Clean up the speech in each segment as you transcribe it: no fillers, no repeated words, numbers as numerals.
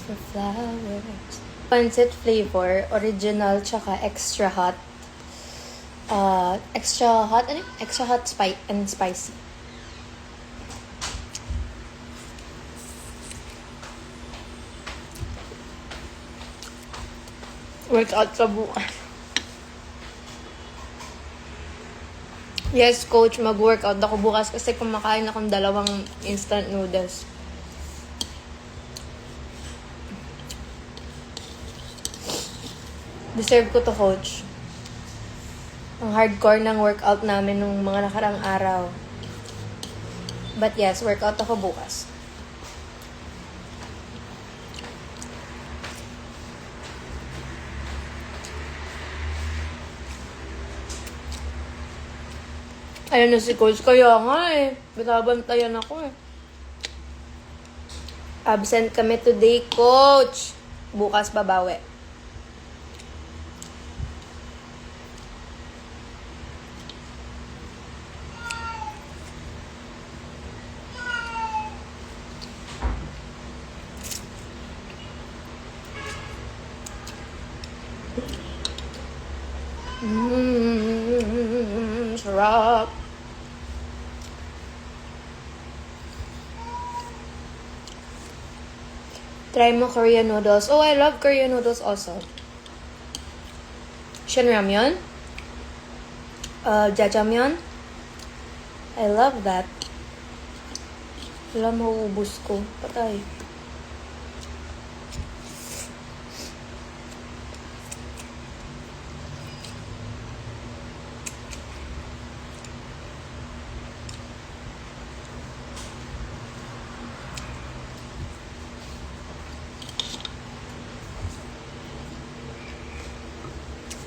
for flowers. Pancit flavor, original tsaka extra hot. Extra hot and spicy. Workout sa bukas. Yes, coach, mag-workout ako bukas kasi kumakain akong 2 instant noodles. Deserve ko to, coach. Ang hardcore ng workout namin nung mga nakarang araw. But yes, workout ako bukas. Ayun na si coach, kaya nga binabantayan ako Absent kami today, coach. Bukas babawi. Sarap. Try mo Korean noodles. Oh, I love Korean noodles also. Shin ramyeon. Jjajangmyeon. I love that. Wala, mauubos ko. Patay.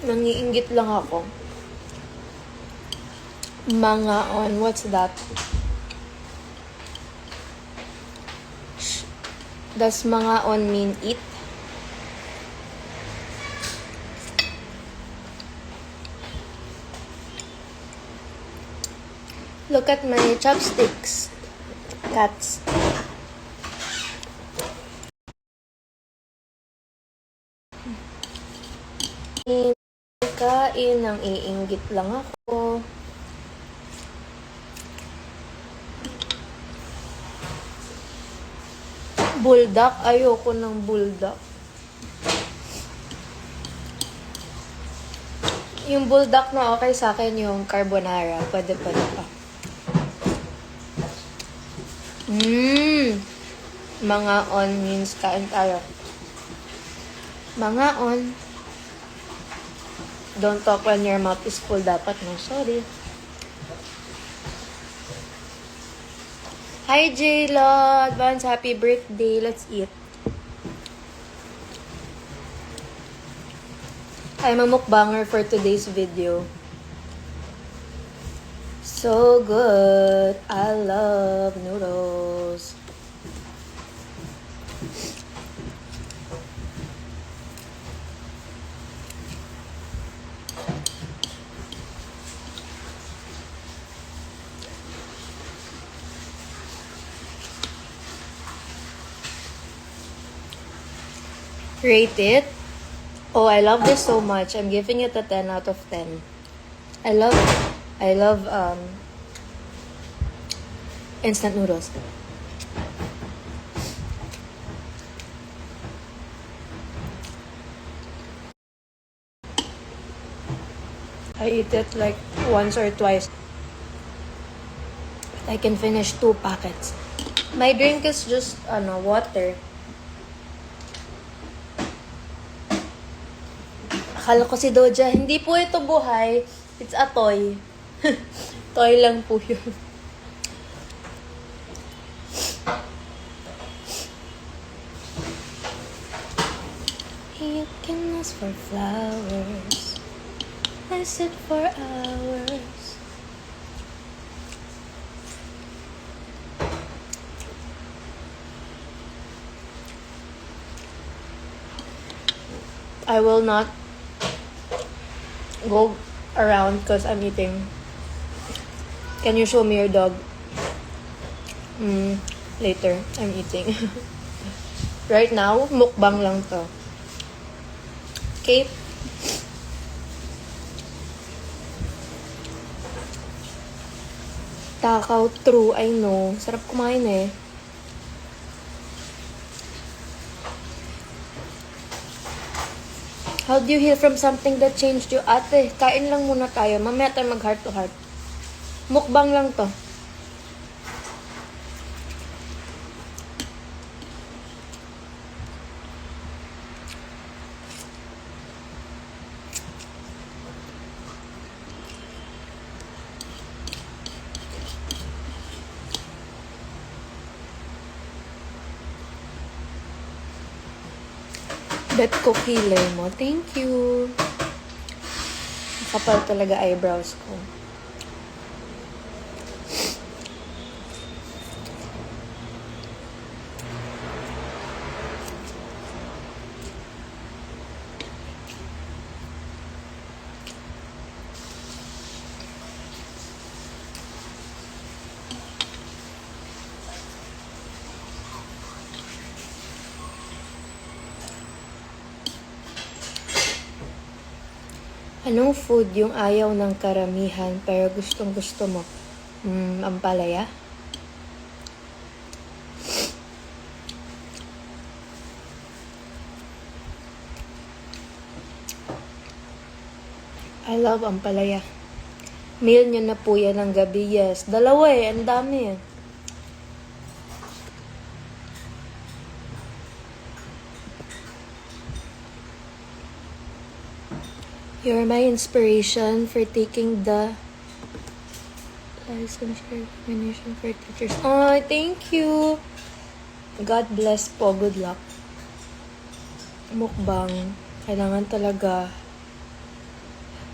Nangiinggit lang ako. Mangaon. What's that? Does mangaon mean eat? Look at my chopsticks. Cats. Kain, nang iinggit lang ako. Buldak, ayoko ng buldak. Yung buldak na okay sa akin, yung carbonara. Pwede pa. Mga on means kain tayo. Mga on. Don't talk when your mouth is full dapat, no? Sorry. Hi, Jayla. Advance happy birthday. Let's eat. I'm a mukbanger for today's video. So good. I love noodles. Rate it. Oh, I love this so much. I'm giving it a 10 out of 10. I love instant noodles. I eat it like once or twice. But I can finish 2 packets. My drink is just water. Akala ko si Doja, hindi po ito buhay. It's a toy. Toy lang po yun. You can ask for flowers. I sit for hours. I will not go around because I'm eating. Can you show me your dog? Later. I'm eating. Right now, mukbang lang to. Okay? Takaw, true, I know. Sarap kumain eh. How do you heal from something that changed you? Ate, kain lang muna tayo. Mamaya tayo mag heart to heart. Mukbang lang to. Bet ko kilay mo. Thank you. Kapal talaga eyebrows ko. Anong food yung ayaw ng karamihan pero gustong gusto mo? Ampalaya? I love ampalaya. Meal nyo na po yan ng gabi. Yes. Dalawa eh. Ang dami eh. You're my inspiration for taking the license examination for teachers. Oh, thank you. God bless po. Good luck. Mukbang. Kailangan talaga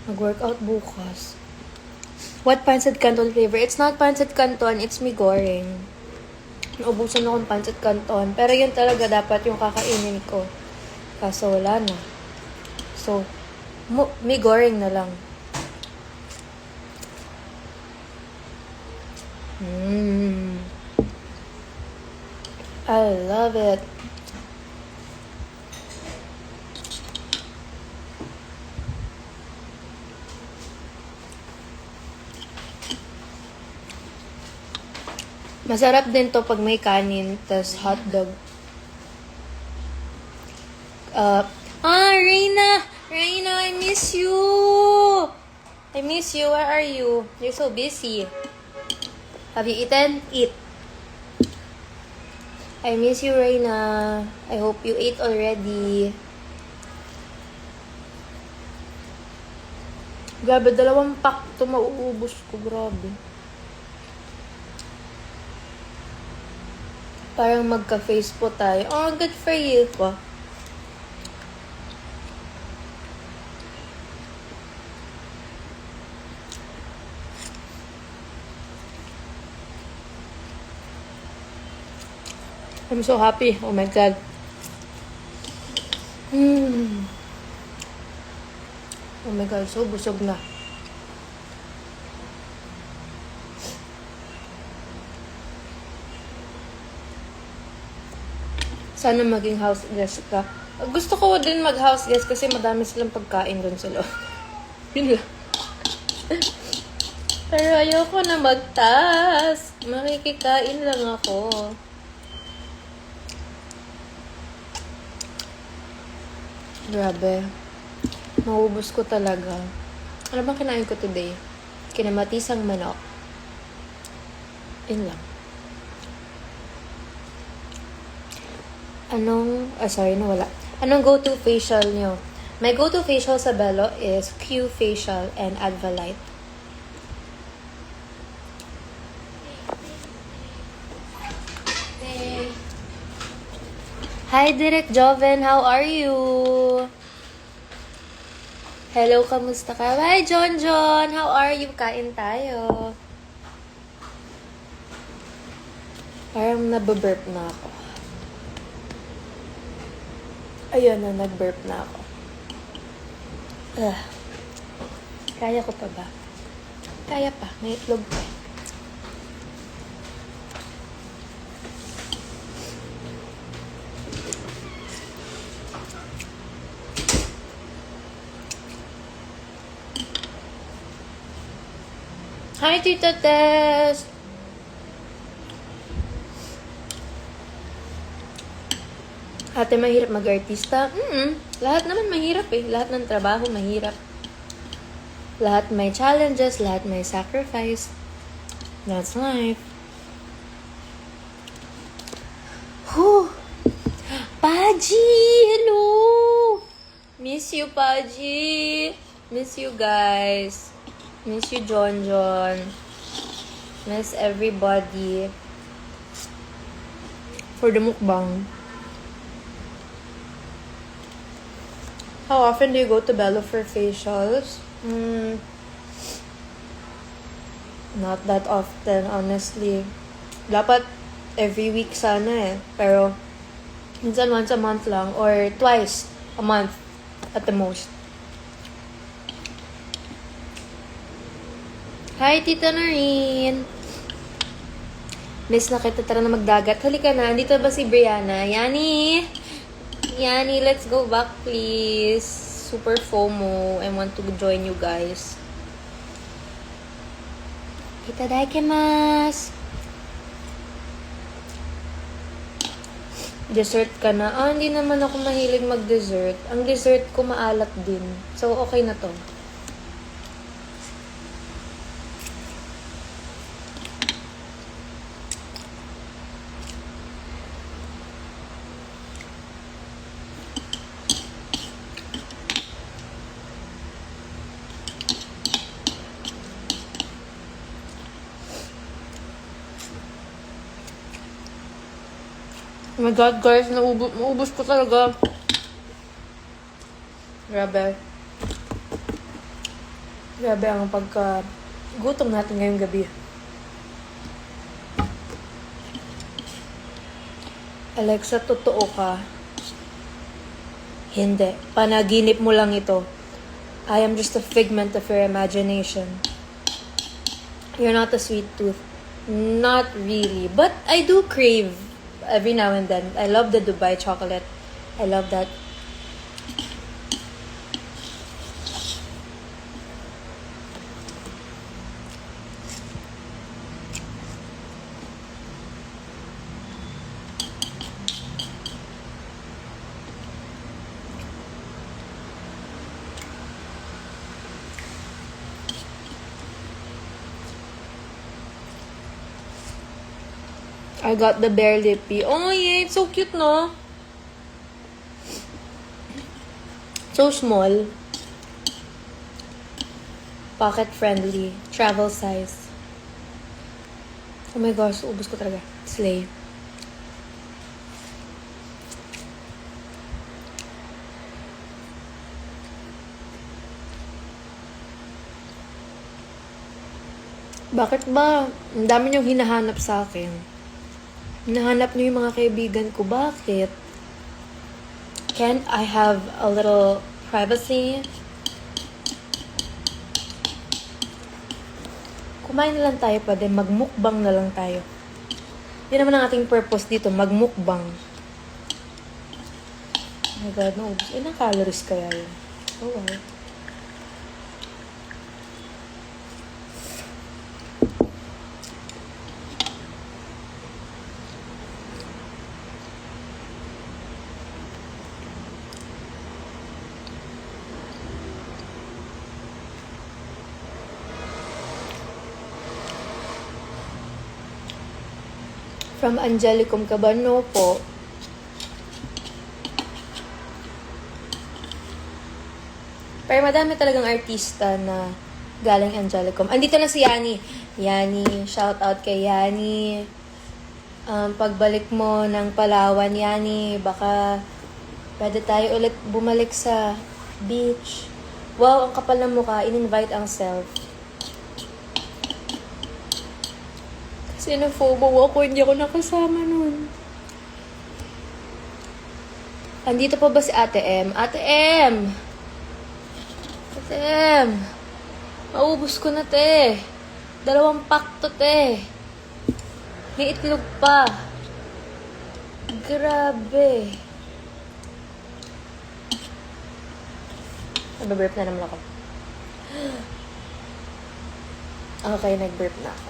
mag-workout bukas. What pancit canton flavor? It's not pancit canton. It's mi goreng. Naubusan akong pancit canton. Pero yun talaga dapat yung kakainin ko. Kaso wala na. So, mi goreng na lang. I love it. Masarap din to pag may kanin, tas hotdog. Reina! Reina, I miss you! I miss you. Where are you? You're so busy. Have you eaten? Eat. I miss you, Reina. I hope you ate already. Grabe, 2 pack to mauubos ko. Grabe. Parang magka-face po tayo. Oh, good for you po. I'm so happy. Oh my God. Oh my God, so busog na. Sana maging house guest ka. Gusto ko din mag-house guest kasi madami silang pagkain doon sa loob. Yun lang. Pero ayoko na mag-task. Makikikain lang ako. Grabe. Maubos ko talaga. Ano bang kinain ko today? Kinamatisang manok. Yun lang. Nawala. Anong go-to facial nyo? My go-to facial sa Bello is Q Facial and Advalite. Hi, Direk Joven. How are you? Hello, kamusta ka? Hi, John. How are you? Kain tayo. Parang nababurp na ako. Ayun na, nag-burp na ako. Kaya ko pa ba? Kaya pa. May itlog pa. Hi, Tita Tess! Ate, mahirap mag-artista? Lahat naman mahirap eh. Lahat ng trabaho mahirap. Lahat may challenges, lahat may sacrifice. That's life. Whew! Paji! Hello! Miss you, Paji! Miss you guys. Miss you, John John. Miss everybody. For the mukbang. How often do you go to Bello for facials? Not that often, honestly. Dapat every week sana eh. Pero, minsan once a month lang or twice a month at the most. Hi, Tita Noreen! Miss na kita, tara na magdagat. Halika na, andito ba si Brianna? Yani, let's go back please. Super FOMO. I want to join you guys. Itadakimasu. Dessert ka na? Hindi naman ako mahilig mag-dessert. Ang dessert ko maalat din. So, okay na to. Oh my God, guys, naubos ko talaga. Grabe. Grabe ang gutom natin ngayong gabi. Alexa, totoo ka? Hindi. Panaginip mo lang ito. I am just a figment of your imagination. You're not a sweet tooth. Not really. But I do crave every now and then. I love the Dubai chocolate. I love that. I got the Bear Lippy. Oh yeah, it's so cute, no? So small. Pocket friendly. Travel size. Oh my gosh, ubos ko talaga. Slay. Bakit ba? Ang dami niyong hinahanap sa akin. Hinahanap niyo yung mga kaibigan ko. Bakit? Can't I have a little privacy? Kumain na lang tayo pa din. Magmukbang na lang tayo. Yun naman ang ating purpose dito. Magmukbang. Oh my God, naubos. Ilang calories kaya yun? Oh wow. From Angelicum Cabano po. Pero madami talagang artista na galing Angelicum. Andito na si Yani. Yani, shout out kay Yani. Pagbalik mo ng Palawan, Yani, baka pwede tayo ulit bumalik sa beach. Wow, ang kapal ng mukha. In-invite ang self. Kasi na-FOMO ako, hindi ako nakasama nun. Andito pa ba si Ate M? Ate M! Ate M! Maubos ko na, te. 2 pack to, te. May itlog pa. Grabe. Nababurp na naman ako. Okay, nag-burp na ako.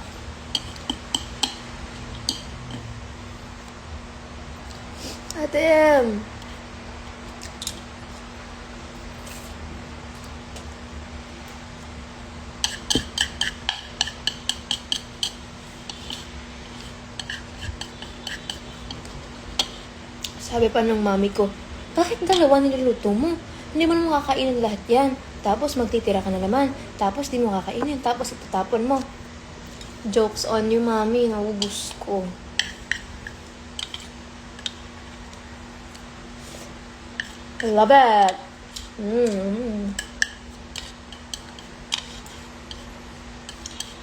Ate Em! Sabi pa ng mami ko, bakit dalawa niluluto mo? Hindi mo naman kakainin lahat yan. Tapos magtitira ka na naman. Tapos di mo kakainin. Tapos itatapon mo. Jokes on you, mami. Naubos ko. I love it.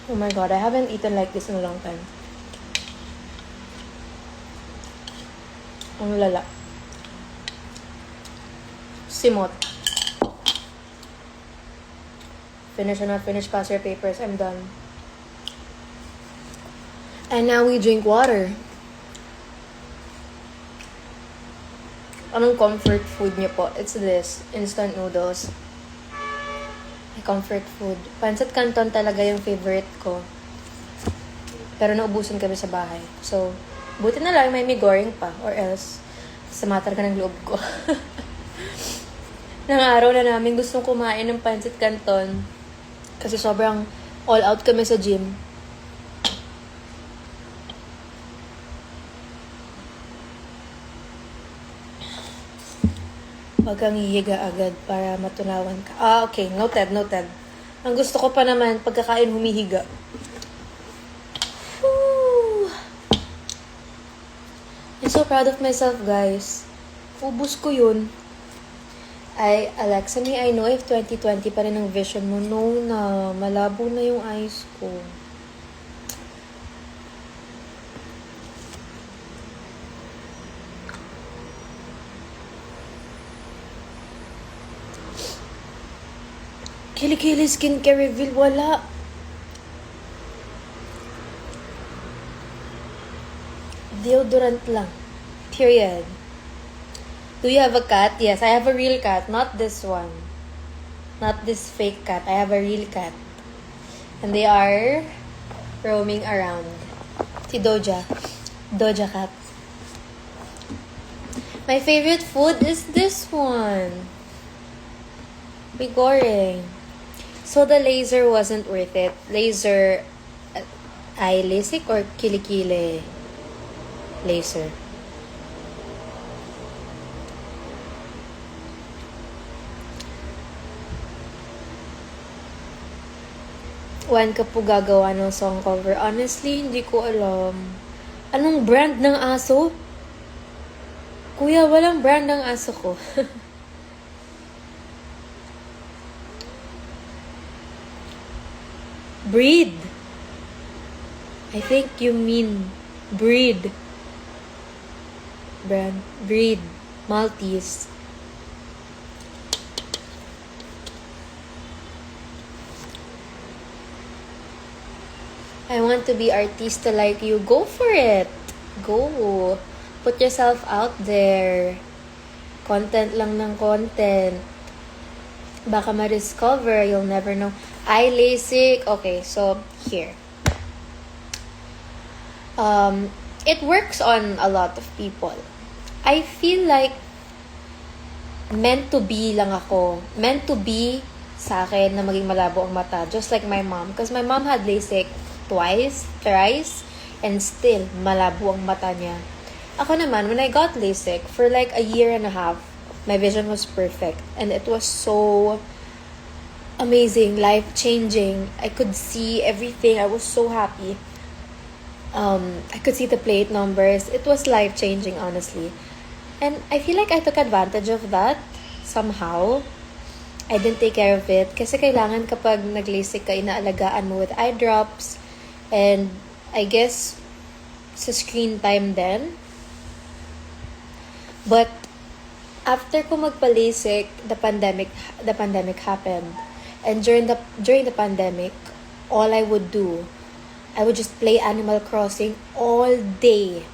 Oh my god, I haven't eaten like this in a long time. Ang lala. Simot. Finish or not finish, pass your papers. I'm done. And now we drink water. Anong comfort food niyo po? It's this. Instant noodles. My comfort food. Pancit Canton talaga yung favorite ko. Pero naubusan kami sa bahay. So, buti na lang may goreng pa. Or else, samatar ka ng loob ko. Nang araw na namin gustong kumain ng Pancit Canton. Kasi sobrang all out kami sa gym. Huwag kang hihiga agad para matunawan ka. Okay. Noted. Ang gusto ko pa naman, pagkakain humihiga. Woo! I'm so proud of myself, guys. Ubus ko yun. Alexa, may I know if 2020 pa rin ang vision mo? No na. Malabo na yung eyes ko. Kilikili skincare reveal, wala. Deodorant lang. Period. Do you have a cat? Yes, I have a real cat. Not this one. Not this fake cat. I have a real cat. And they are roaming around. Si Doja. Doja cat. My favorite food is this one. May goreng. So the laser wasn't worth it. Laser eye LASIK or kilikili laser? When ka po gagawa ng song cover? Honestly, hindi ko alam. Anong brand ng aso? Kuya, walang brand ng aso ko. Breed. I think you mean breed. Brand. Breed. Maltese. I want to be artista like you. Go for it. Go. Put yourself out there. Content lang ng content. Baka ma-discover. You'll never know. Eye LASIK. Okay, so here. It works on a lot of people. I feel like meant to be lang ako. Meant to be sa akin na maging malabo ang mata. Just like my mom. Because my mom had LASIK twice, thrice, and still malabo ang mata niya. Ako naman, when I got LASIK, for like a year and a half, my vision was perfect. And it was so amazing, life-changing. I could see everything. I was so happy. I could see the plate numbers. It was life-changing, honestly. And I feel like I took advantage of that somehow. I didn't take care of it. Kasi kailangan kapag nag-LASIK ka, inaalagaan mo with eye drops. And I guess sa screen time then. But after ko magpa-LASIK, the pandemic happened. And during the pandemic, all I would do, I would just play Animal Crossing all day.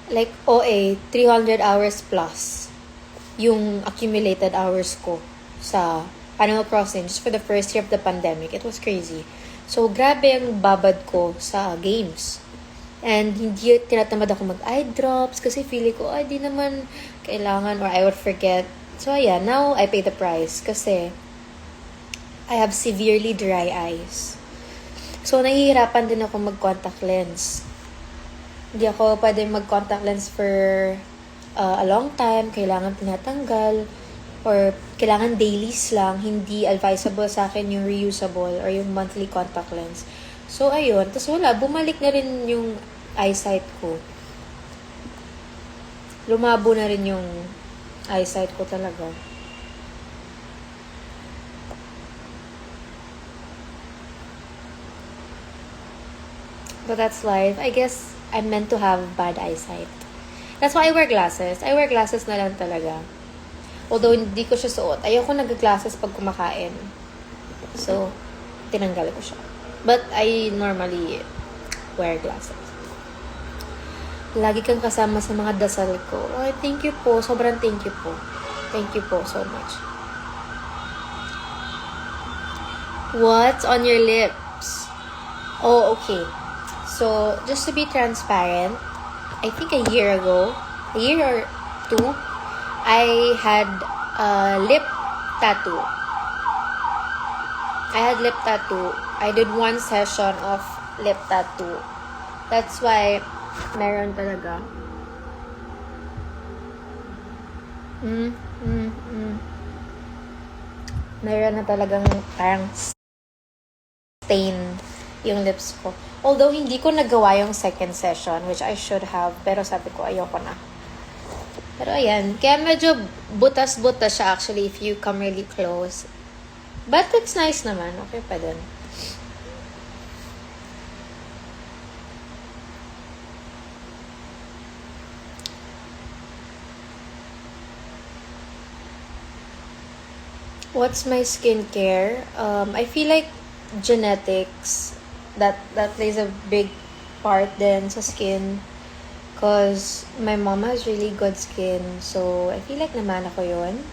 Like, 300 hours plus yung accumulated hours ko sa Animal Crossing just for the first year of the pandemic. It was crazy. So, grabe ang babad ko sa games. And hindi tinatamad ako mag-eye drops kasi feeling ko, ay, di naman kailangan or I would forget. So, yeah, now I pay the price kasi I have severely dry eyes. So, nahihirapan din ako mag-contact lens. Hindi ako pwede mag-contact lens for a long time. Kailangan tinatanggal or kailangan dailies lang. Hindi advisable sa akin yung reusable or yung monthly contact lens. So, ayun. Tapos wala, bumalik na rin yung eyesight ko. Lumabo na rin yung eyesight ko talaga. But that's life. I guess I'm meant to have bad eyesight. That's why I wear glasses. I wear glasses na lang talaga. Although hindi ko siya suot. Ayoko nag-glasses pag kumakain. So, tinanggal ko siya. But I normally wear glasses. Lagi kang kasama sa mga dasal ko. Oh, thank you po. Sobrang thank you po. Thank you po so much. What's on your lips? Oh, okay. So, just to be transparent, I think a year or two, I had a lip tattoo. I did one session of lip tattoo. That's why meron talaga. Meron na talagang parang stain yung lips ko. Although, hindi ko nagawa yung second session, which I should have, pero sabi ko, ayoko na. Pero ayan, kaya medyo butas-butas siya actually if you come really close. But it's nice naman. Okay pa din. What's my skincare? I feel like genetics, that plays a big part din sa skin. Cause my mom has really good skin. So, I feel like naman ako yun.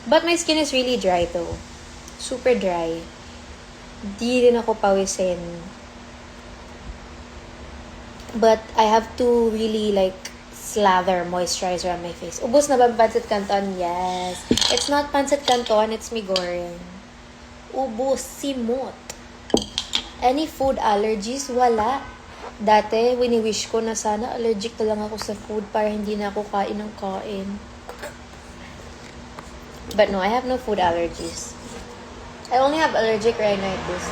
But my skin is really dry though. Super dry. Di rin ako pawisin. But I have to really like slather moisturizer on my face. Ubus na ba ang pancit canton? Yes. It's not pancit canton, it's mi goreng. Ubus, simot. Any food allergies? Wala. Dati, wini-wish ko na sana allergic na lang ako sa food para hindi na ako kain ng kain. But no, I have no food allergies. I only have allergic rhinitis.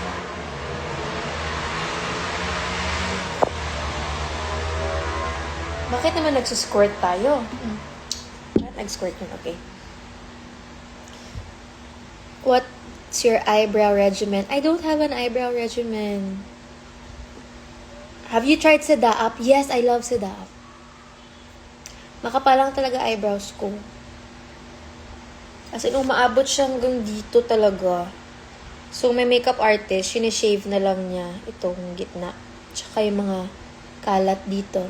Bakit naman nagsusquirt tayo? Nag-squirt yun, okay. What's your eyebrow regimen? I don't have an eyebrow regimen. Have you tried Sedaap? Yes, I love Sedaap. Makapalang talaga eyebrows ko. As in, umaabot siya hanggang dito talaga. So, may makeup artist, sinishave na lang niya itong gitna. Tsaka yung mga kalat dito.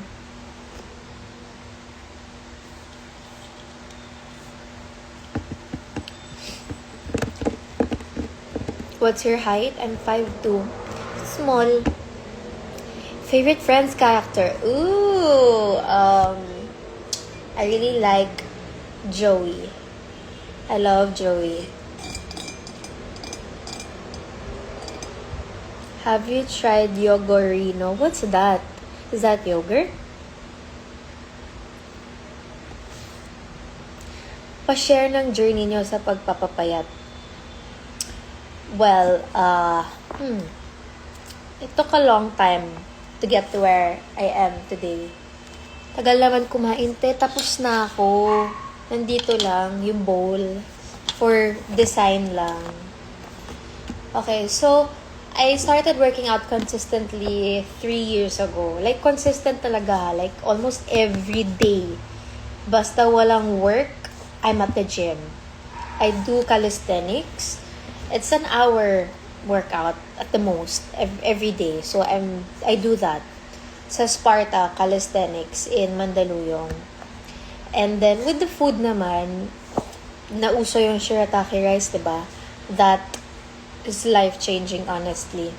What's your height? I'm 5'2". Small. Favorite Friends character? Ooh, I really like Joey. I love Joey. Have you tried Yogurino? What's that? Is that yogurt? Pa-share ng journey nyo sa pagpapapayat. Well, it took a long time to get to where I am today. Tagal naman kumain, tapos na ako. Nandito lang yung bowl for design lang. Okay, so I started working out consistently 3 years ago. Like, consistent talaga. Like, almost every day. Basta walang work, I'm at the gym. I do calisthenics. It's an hour workout at the most every day. So I do that sa Sparta Calisthenics in Mandaluyong. And then with the food naman, nauso yung shirataki rice, 'di ba? That is life-changing, honestly.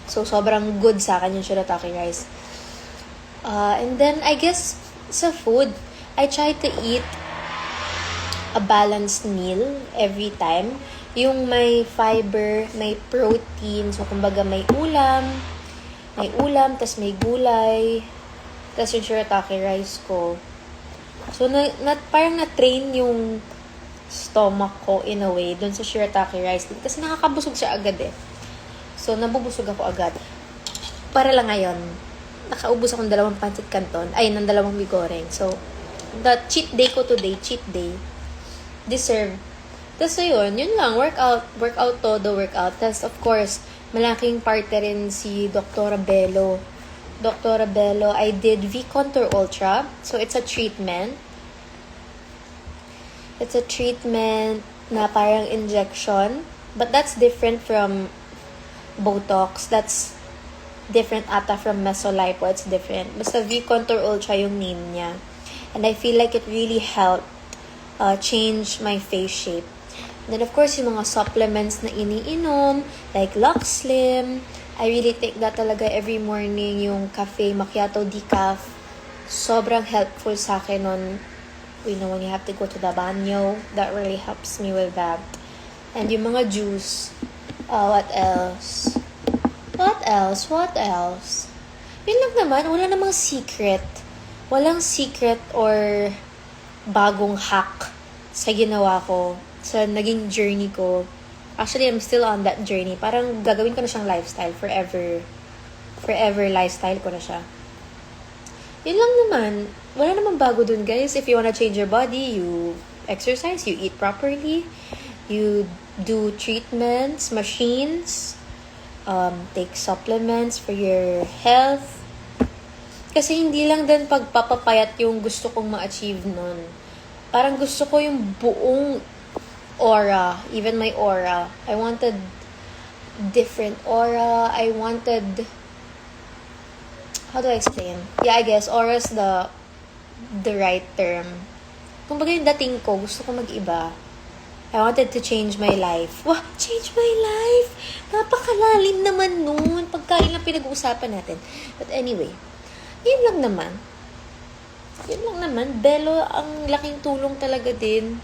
So, sobrang good sa akin yung shirataki rice. And then, I guess, sa food, I try to eat a balanced meal every time. Yung may fiber, may protein. So, kumbaga may ulam, tas may gulay, tas yung shirataki rice ko. So, parang na-train yung stomach ko in a way dun sa shirataki rice. Kasi nakakabusog siya agad eh. So, nabubusog ako agad. Para lang ngayon, nakaubos akong 2 pancit canton. Ng 2 mee goreng. So, the cheat day ko today, deserve. Tapos yun lang, workout todo workout. Tapos, of course, malaking parte rin si Dr. Bello. Dr. Bello, I did V-Contour Ultra. So, it's a treatment. It's a treatment na parang injection. But that's different from Botox. That's different ata from Mesolipo. It's different. Basta V-Contour Ultra yung name niya. And I feel like it really helped change my face shape. And then of course, yung mga supplements na iniinom, like Lux Slim. I really take that talaga every morning. Yung cafe macchiato decaf. Sobrang helpful sa akin nun. When you have to go to the banyo. That really helps me with that. And yung mga juice. What else? Yun lang naman. Wala namang secret. Walang secret or bagong hack sa ginawa ko. Sa naging journey ko. Actually, I'm still on that journey. Parang gagawin ko na siyang lifestyle. Forever lifestyle ko na siya. Yun lang naman. Wala namang bago dun, guys. If you wanna change your body, you exercise, you eat properly, you do treatments, machines, take supplements for your health. Kasi hindi lang din pagpapapayat yung gusto kong ma-achieve nun. Parang gusto ko yung buong aura, even my aura. I wanted different aura. I wanted... How do I explain? Yeah, I guess aura's the right term. Kumbaga yung dating ko, gusto ko mag-iba. I wanted to change my life. Wow, change my life! Napakalalim naman nun. Pagkain lang pinag-uusapan natin. But anyway, yun lang naman. Bello, ang laking tulong talaga din.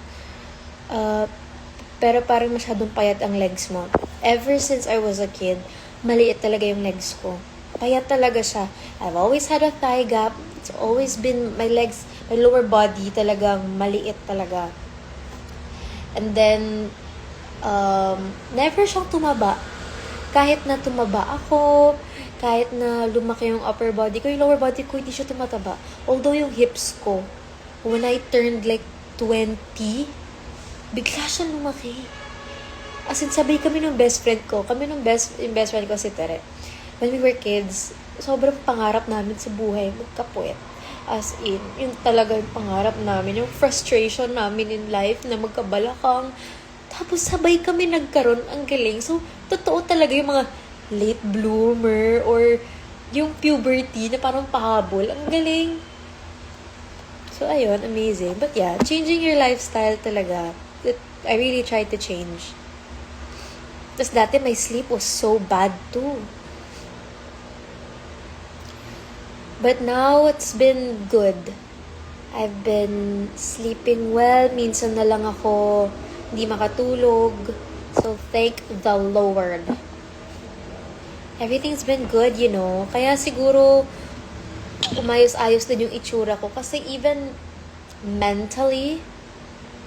Pero parang masyadong payat ang legs mo. Ever since I was a kid, maliit talaga yung legs ko. Payat talaga siya. I've always had a thigh gap. It's always been my legs, my lower body talagang maliit talaga. And then, never siyang tumaba. Kahit na tumaba ako, kahit na lumaki yung upper body ko, yung lower body ko, hindi siya tumataba. Although yung hips ko, when I turned like 20, bigla siyang lumaki. As in, sabay kami ng best friend ko. Yung best friend ko si Tere. When we were kids, sobrang pangarap namin sa buhay, magkapuwet. As in, yun talaga yung pangarap namin, yung frustration namin in life na magkabalakang. Tapos sabay kami nagkaroon, ang galing. So, totoo talaga yung mga late bloomer or yung puberty na parang pahabol. Ang galing. So, ayun, amazing. But yeah, changing your lifestyle talaga. I really tried to change. Tapos dati, my sleep was so bad too. But now, it's been good. I've been sleeping well. Minsan na lang ako hindi makatulog. So, thank the Lord. Everything's been good, you know. Kaya siguro, umayos-ayos din yung itsura ko. Kasi even mentally,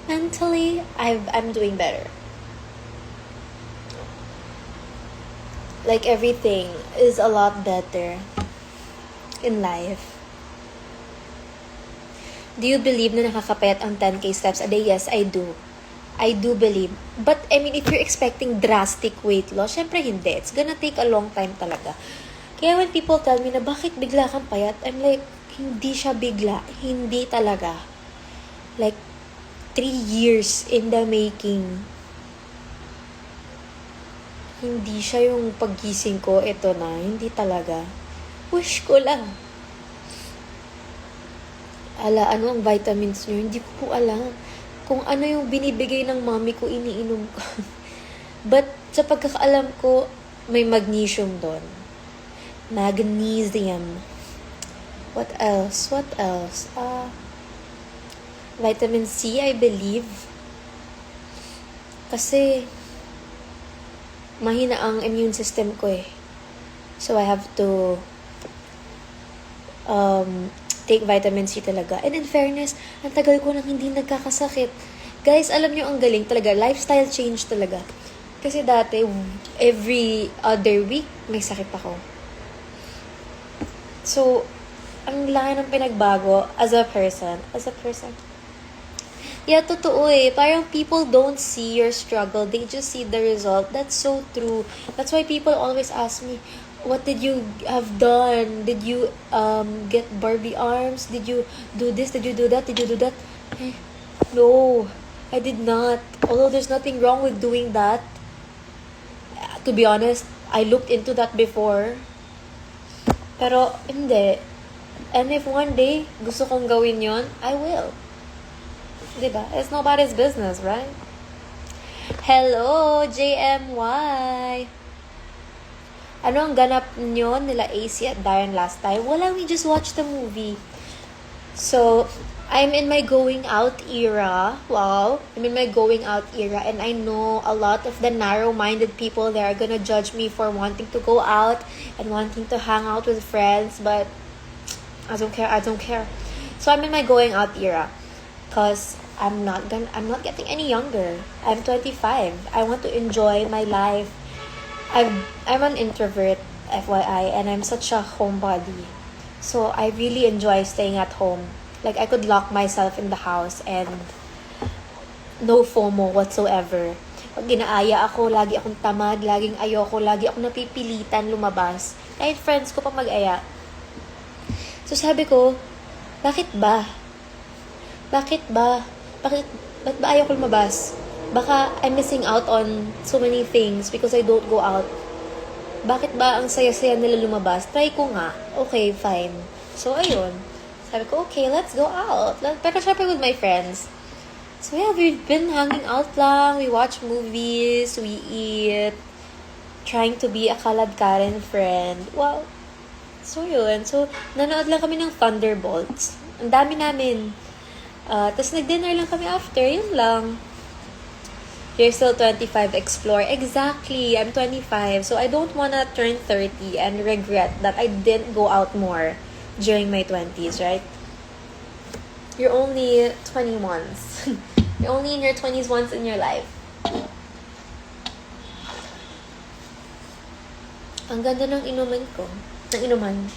I'm doing better. Like, everything is a lot better in life. Do you believe na nakakapayat ang 10K steps a day? Yes, I do. I do believe. But, I mean, if you're expecting drastic weight loss, syempre hindi. It's gonna take a long time talaga. Kaya when people tell me na bakit bigla kang payat, I'm like, hindi siya bigla. Hindi talaga. Like, 3 years in the making. Hindi siya yung paggising ko, ito na. Hindi talaga. Wish ko lang. Ano ang vitamins nyo? Hindi ko po alam. Kung ano yung binibigay ng mommy ko, iniinom ko. But, sa pagkakaalam ko, may magnesium doon. Magnesium. What else? What else? Vitamin C, I believe. Kasi, mahina ang immune system ko eh. So, I have to take vitamin C talaga. And in fairness, ang tagal ko nang hindi nagkakasakit. Guys, alam nyo, ang galing talaga. Lifestyle change talaga. Kasi dati, every other week, may sakit ako. So, ang laki ng pinagbago as a person. Yeah, totoo eh. Parang people don't see your struggle. They just see the result. That's so true. That's why people always ask me, what did you have done? Did you get Barbie arms? Did you do this? Did you do that? Did you do that? No, I did not. Although there's nothing wrong with doing that. To be honest, I looked into that before. Pero hindi. And if one day gusto kong gawin yon, I will. Diba? It's nobody's business, right? Hello, JMY! Ano ang ganap nyo nila AC at Darren last time? Wala, we just watched the movie. So, I'm in my going out era. Wow. I'm in my going out era. And I know a lot of the narrow-minded people there are gonna judge me for wanting to go out and wanting to hang out with friends. But, I don't care. So, I'm in my going out era. Because I'm not getting any younger. I'm 25. I want to enjoy my life. I'm an introvert, FYI, and I'm such a homebody. So I really enjoy staying at home. Like I could lock myself in the house and no FOMO whatsoever. Pag ginaaya ako, lagi akong tamad, laging ayoko, lagi akong napipilitan lumabas. Kahit friends ko pa mag-aya. So sabi ko, bakit ba? Ba't ba ayaw ko lumabas? Baka I'm missing out on so many things because I don't go out. Bakit ba ang saya-saya nila lumabas? Try ko nga. Okay, fine. So, ayun. Sabi ko, okay, let's go out. Pero syempre with my friends. So, yeah, we've been hanging out lang. We watch movies. We eat. Trying to be a Kalad Karen friend. Wow. So, yun. So, nanood lang kami ng Thunderbolts. Ang dami namin. Tapos nag-dinner lang kami after, yun lang. You're still 25, explore. Exactly, I'm 25. So I don't wanna turn 30 and regret that I didn't go out more during my 20s, right? You're only 20 once. You're only in your 20s once in your life. Ang ganda ng inuman ko. Ng inuman.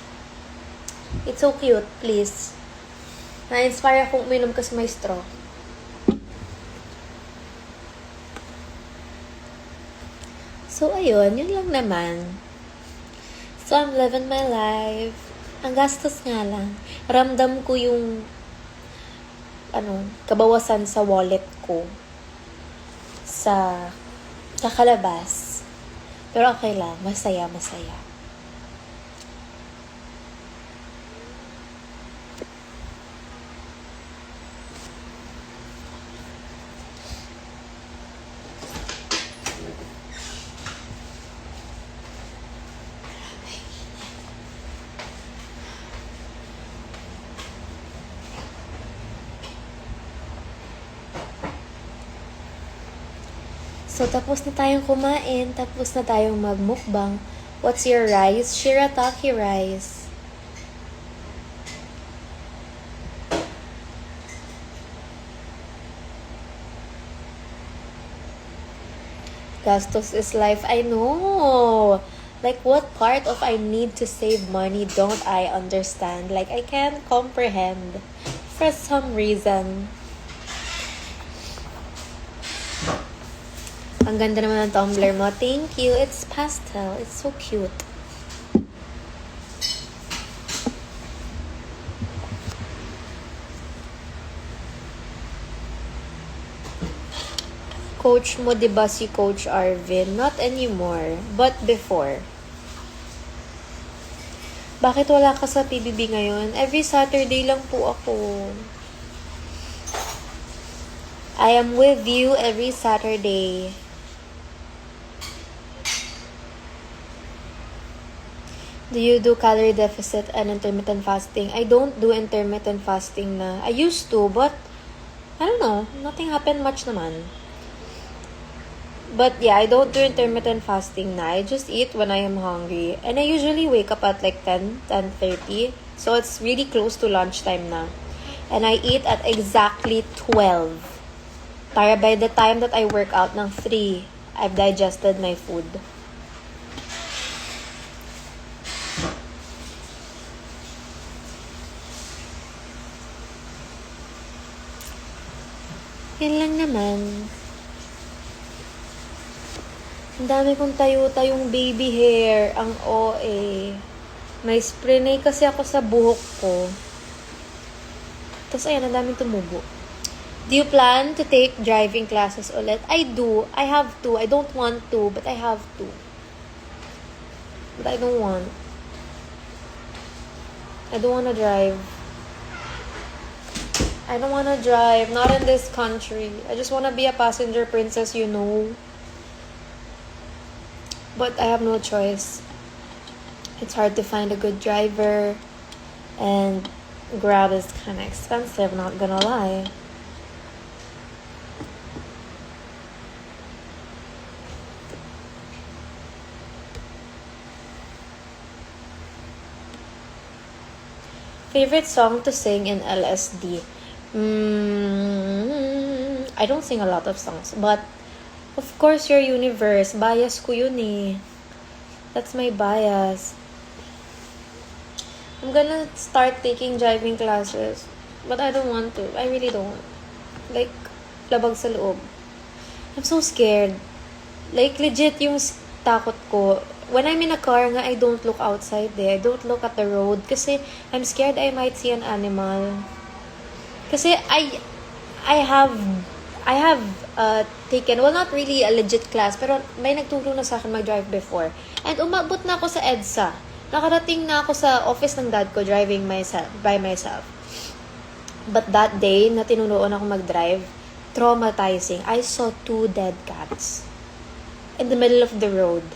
It's so cute, please. Na-inspire akong uminom kasi may straw. So, ayun. Yun lang naman. So, I'm living my life. Ang gastos nga lang. Ramdam ko yung kabawasan sa wallet ko. Sa kakalabas. Pero okay lang. Masaya. So, tapos na tayong kumain. Tapos na tayong magmukbang. What's your rice? Shirataki rice. Gastos is life. I know. Like, what part of I need to save money don't I understand? Like, I can't comprehend. For some reason. Ang ganda naman ng tumbler mo. Thank you. It's pastel. It's so cute. Coach mo, diba si Coach Arvin? Not anymore. But before. Bakit wala ka sa PBB ngayon? Every Saturday lang po ako. I am with you every Saturday. Do you do calorie deficit and intermittent fasting? I don't do intermittent fasting na. I used to, but I don't know. Nothing happened much naman. But yeah, I don't do intermittent fasting na. I just eat when I am hungry. And I usually wake up at like 10:30. So it's really close to lunchtime na. And I eat at exactly 12. Para by the time that I work out ng 3, I've digested my food. Yan lang naman. Ang dami kong tayo-tayong baby hair. Ang OA. May spray kasi ako sa buhok ko. Tapos ayan, ang daming tumubo. Do you plan to take driving classes ulit? I do. I have to. I don't want to, but I have to. But I don't want. I don't want to drive. I don't want to drive. Not in this country. I just want to be a passenger princess, you know. But I have no choice. It's hard to find a good driver. And Grab is kind of expensive, not gonna lie. Favorite song to sing in LSD? I don't sing a lot of songs, but of course, Your Universe. Bias ko yun eh. That's my bias. I'm gonna start taking driving classes, but I don't want to. I really don't. Like, labag sa loob. I'm so scared. Like, legit yung takot ko. When I'm in a car nga, I don't look outside there. I don't look at the road kasi I'm scared I might see an animal. Kasi I have taken, well, not really a legit class, pero may nagturo na sa akin mag-drive before. And umabot na ako sa EDSA. Nakarating na ako sa office ng dad ko driving by myself. But that day, na tinuruan ako mag-drive, traumatizing. I saw 2 dead cats in the middle of the road.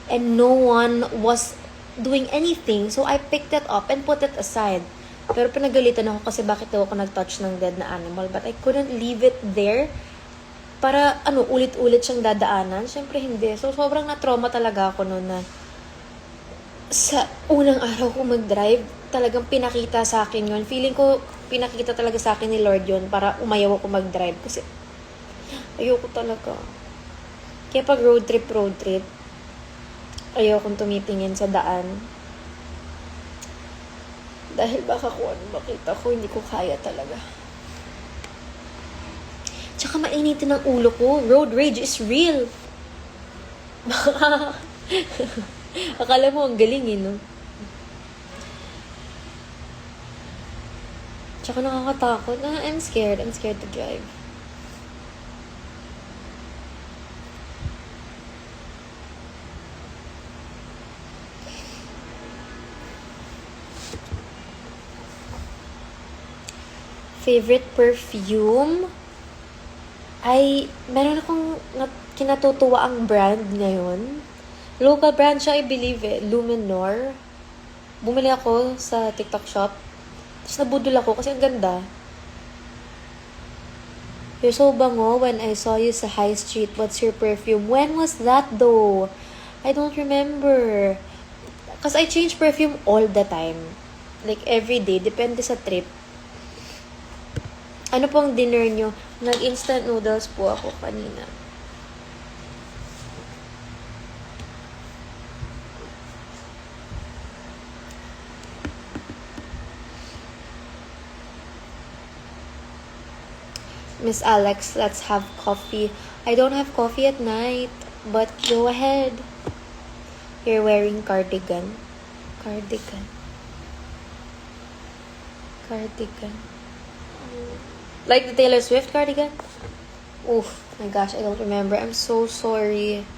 And no one was doing anything. So I picked it up and put it aside. Pero pinagalitan ako kasi bakit daw ako nag-touch ng dead na animal. But I couldn't leave it there para ulit-ulit siyang dadaanan. Siyempre hindi. So sobrang na-trauma talaga ako noon na sa unang araw ko mag-drive, talagang pinakita sa akin yun. Feeling ko pinakita talaga sa akin ni Lord yun para umayaw ako mag-drive. Kasi ayoko talaga. Kaya pag road trip, ayokong tumitingin sa daan. Dahil baka kung ano makita ko, hindi ko kaya talaga. Tsaka mainitin ang ulo ko. Road rage is real. Akala mo ang galing eh, no? Tsaka nakakatakot. I'm scared. I'm scared to drive. Favorite perfume? Meron akong kinatutuwa ang brand ngayon. Local brand siya, I believe eh. Luminor. Bumili ako sa TikTok shop. Tapos nabudol ako kasi ang ganda. You're so bango when I saw you sa high street. What's your perfume? When was that though? I don't remember. Kasi I change perfume all the time. Like every day. Depende sa trip. Ano pong dinner nyo? Nag-instant noodles po ako kanina. Miss Alex, let's have coffee. I don't have coffee at night, but go ahead. You're wearing cardigan. Cardigan. Like the Taylor Swift cardigan? Oof, my gosh, I don't remember. I'm so sorry.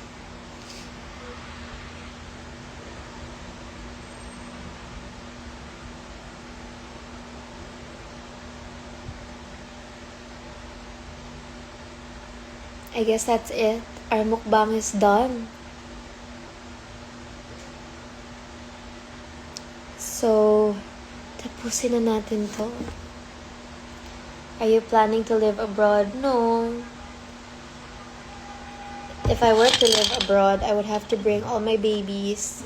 I guess that's it. Our mukbang is done. Tapusin na natin to. Are you planning to live abroad? No. If I were to live abroad, I would have to bring all my babies.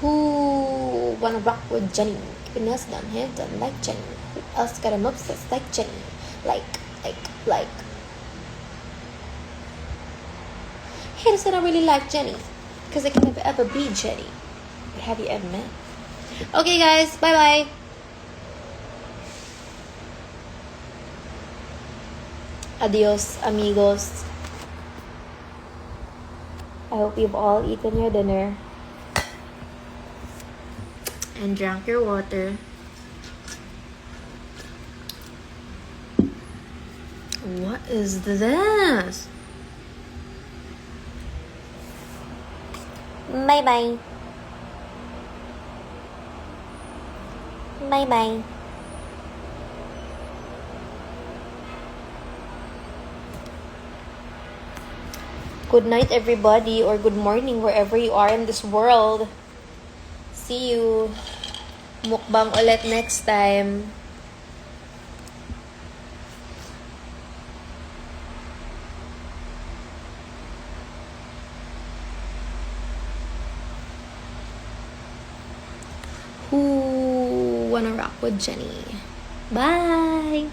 Who wanna rock with Jenny? Keeping us down here, done like Jenny. Who else got 'em obsessed like Jenny? Like. Haters said I really like Jenny, because I can never ever be Jenny. But have you ever met? Okay, guys, bye bye. Adios, amigos. I hope you've all eaten your dinner and drank your water. What is this? Bye bye. Bye bye. Good night, everybody, or good morning wherever you are in this world. See you. Mukbang ulit next time. Who wanna rock with Jenny? Bye!